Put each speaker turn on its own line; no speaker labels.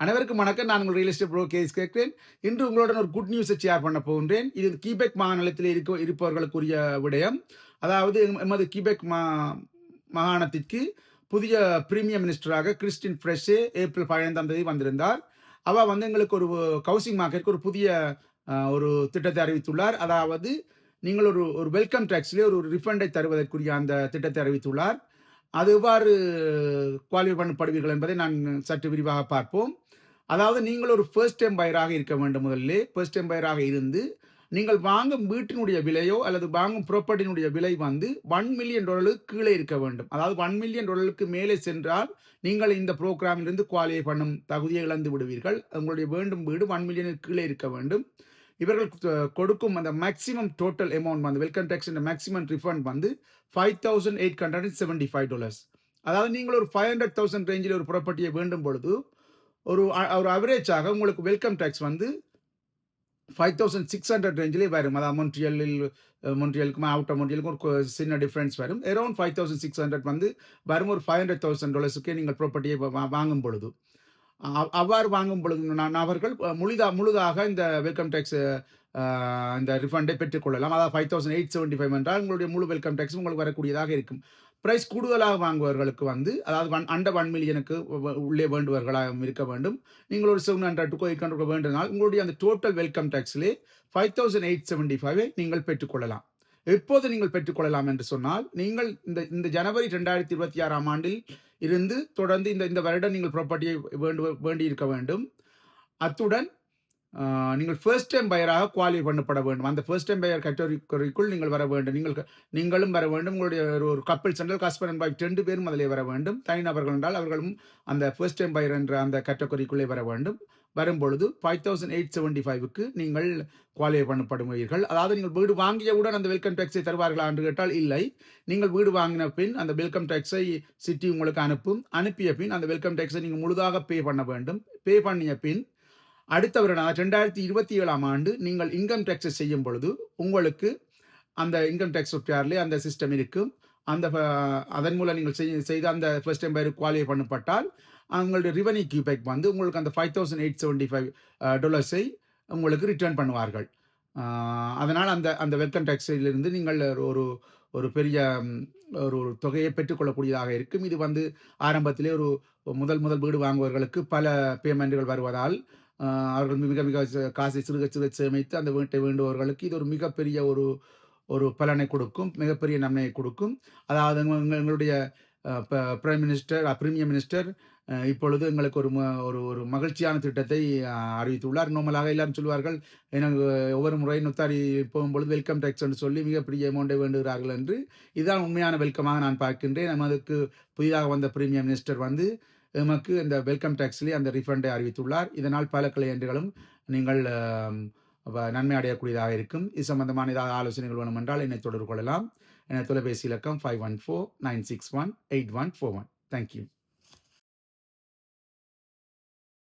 அனைவருக்கும் வணக்கம். நான் உங்கள் ரியல் எஸ்டேட் ப்ரோக்கர் கேட்கிறேன். இன்று உங்களுடன் ஒரு குட் நியூஸை ஷேர் பண்ண போகின்றேன். இது கியூபெக் மாநிலத்தில் இருப்பவர்களுக்குரிய விடயம். அதாவது எமது கியூபெக் மாகாணத்திற்கு புதிய பிரீமியர் மினிஸ்டராக கிறிஸ்டின் ஃப்ரெஷே ஏப்ரல் 15ஆம் தேதி வந்திருந்தார். அவர் வந்து எங்களுக்கு ஒரு ஹவுசிங் மார்க்கெட்டுக்கு ஒரு புதிய ஒரு திட்டத்தை அறிவித்துள்ளார். அதாவது நீங்கள் ஒரு வெல்கம் டேக்ஸ்லேயே ஒரு ரிஃபண்டை தருவதற்குரிய அந்த திட்டத்தை அறிவித்துள்ளார். அது எவ்வாறு குவாலிஃபை பண்ணப்படுவீர்கள் என்பதை நான் சற்று விரிவாக பார்ப்போம். அதாவது நீங்கள் ஒரு ஃபர்ஸ்ட் டைம் பையராக இருக்க வேண்டும். முதல்ல ஃபர்ஸ்ட் டைம் பையராக இருந்து நீங்கள் வாங்கும் வீட்டினுடைய விலையோ அல்லது வாங்கும் ப்ராப்பர்ட்டியினுடைய விலை வந்து $1 மில்லியன் கீழே இருக்க வேண்டும். அதாவது $1 மில்லியன் மேலே சென்றால் நீங்கள் இந்த ப்ரோக்ராமிலிருந்து குவாலிஃபை பண்ணும் தகுதியை இழந்து விடுவீர்கள். உங்களுடைய வேண்டும் வீடு $1 மில்லியனுக்கு கீழே இருக்க வேண்டும். இவர்கள் கொடுக்கும் அந்த மேக்ஸிமம் டோட்டல் அமௌண்ட் வந்து வெல்கம் டேக்ஸ் மேக்ஸிமம் ரிஃபண்ட் வந்து $5,875. அதாவது நீங்கள் ஒரு 500,000 ரேஞ்சில் ஒரு ப்ராப்பர்ட்டியை வேண்டும் பொழுது ஒரு அவரேஜாக உங்களுக்கு வெல்கம் டேக்ஸ் வந்து 5,600 ரேஞ்சிலே வரும். அதாவது மொன்ட்ரியலுக்கும் அவுட் ஆஃப் மொன்ட்ரியலுக்கும் ஒரு சின்ன டிஃப்ரென்ஸ் வரும். அரௌண்ட் 5,600 வந்து வரும். ஒரு $500,000 நீங்கள் ப்ராப்பர்ட்டியை வாங்கும் பொழுது அவ்வாறு வாங்கும் பொழுது அவர்கள் முழுதாக இந்த வெல்கம் டேக்ஸ் இந்த ரிஃபண்டை பெற்றுக்கொள்ளலாம். அதாவது 5,875 என்றால் உங்களுடைய முழு வெல்கம் டேக்ஸ் உங்களுக்கு வரக்கூடியதாக இருக்கும். ப்ரைஸ் கூடுதலாக வாங்குவவர்களுக்கு வந்து அதாவது அண்டர் $1 மில்லியனுக்கு உள்ளே வேண்டுவர்களாக இருக்க வேண்டும். நீங்கள் ஒரு 700 to 800 வேண்டினால் உங்களுடைய அந்த டோட்டல் வெல்கம் டேக்ஸிலே 5,875 நீங்கள் பெற்றுக்கொள்ளலாம். எப்போது நீங்கள் பெற்றுக்கொள்ளலாம் என்று சொன்னால், நீங்கள் இந்த ஜனவரி 2026ஆம் ஆண்டில் இருந்து தொடர்ந்து இந்த வருடம் நீங்கள் ப்ராப்பர்ட்டியை வேண்டியிருக்க வேண்டும். அத்துடன் நீங்கள் ஃபர்ஸ்ட் டைம் பையராக குவாலிஃபை பண்ணப்பட வேண்டும். அந்த ஃபர்ஸ்ட் டைம் பையர் கேட்டகரிக்குள் நீங்கள் வர வேண்டும். நீங்களும் வர வேண்டும். உங்களுடைய ஒரு கப்பிள்ஸ் என்றால் ஹஸ்பண்ட் அண்ட் வைஃப் 2 பேரும் அதிலே வர வேண்டும். தனிநபர்கள் என்றால் அவர்களும் அந்த ஃபர்ஸ்ட் டைம் பையர் என்ற அந்த கேட்டகரிக்குள்ளே வர வேண்டும். வரும்பொழுது 5,875க்கு நீங்கள் குவாலிஃபை பண்ணப்படுவீர்கள். அதாவது நீங்கள் வீடு வாங்கியவுடன் அந்த வெல்கம் டேக்ஸை தருவார்களா என்று கேட்டால் இல்லை. நீங்கள் வீடு வாங்கின பின் அந்த வெல்கம் டேக்ஸை சிட்டி உங்களுக்கு அனுப்பிய பின் அந்த வெல்கம் டேக்ஸை நீங்கள் முழுதாக பே பண்ண வேண்டும். பே பண்ணிய பின் அடுத்த வருடம் 2027ஆம் ஆண்டு நீங்கள் இன்கம் டேக்ஸை செய்யும் பொழுது உங்களுக்கு அந்த இன்கம் டேக்ஸ் சாஃப்ட்வேர்லேயே அந்த சிஸ்டம் இருக்கும். அதன் மூலம் நீங்கள் செய்த அந்த ஃபர்ஸ்ட் டைம் பையர் குவாலிஃபை பண்ணப்பட்டால் உங்களுடைய ரெவென்யூ கியூபெக் வந்து உங்களுக்கு அந்த $5,875 உங்களுக்கு ரிட்டர்ன் பண்ணுவார்கள். அதனால் அந்த வெல்கம் டேக்ஸிலிருந்து நீங்கள் ஒரு பெரிய ஒரு தொகையை பெற்றுக்கொள்ளக்கூடியதாக இருக்கும். இது வந்து ஆரம்பத்திலே ஒரு முதல் வீடு வாங்குவவர்களுக்கு பல பேமெண்ட்டுகள் வருவதால் அவர்கள் மிக காசை சிறுக சேமித்து அந்த வீட்டை வேண்டுபவர்களுக்கு இது ஒரு மிகப்பெரிய ஒரு பலனை கொடுக்கும், மிகப்பெரிய நன்மையை கொடுக்கும். அதாவது எங்களுடைய பிரீமியர் மினிஸ்டர் இப்பொழுது எங்களுக்கு ஒரு மகிழ்ச்சியான திட்டத்தை அறிவித்துள்ளார். நார்மலாக எல்லாரும் சொல்வார்கள், எனக்கு ஒவ்வொரு முறை நொத்தாரி போகும்பொழுது வெல்கம் டேக்ஸ் என்று சொல்லி மிகப்பெரிய அமௌண்ட்டை வேண்டுகிறார்கள் என்று. இதுதான் உண்மையான வெல்கமாக நான் பார்க்கின்றேன். நமக்கு புதிதாக வந்த பிரீமியர் மினிஸ்டர் வந்து எமக்கு இந்த வெல்கம் டேக்ஸ்லேயே அந்த ரிஃபண்டை அறிவித்துள்ளார். இதனால் பல கிளையண்டுகளும் நீங்கள் நன்மை அடையக்கூடியதாக இருக்கும். இது சம்பந்தமான ஏதாவது ஆலோசனைகள் வேணும் என்றால் என்னை தொடர்பு கொள்ளலாம். என தொலைபேசி இலக்கம் 514-961-8141. தேங்க்யூ.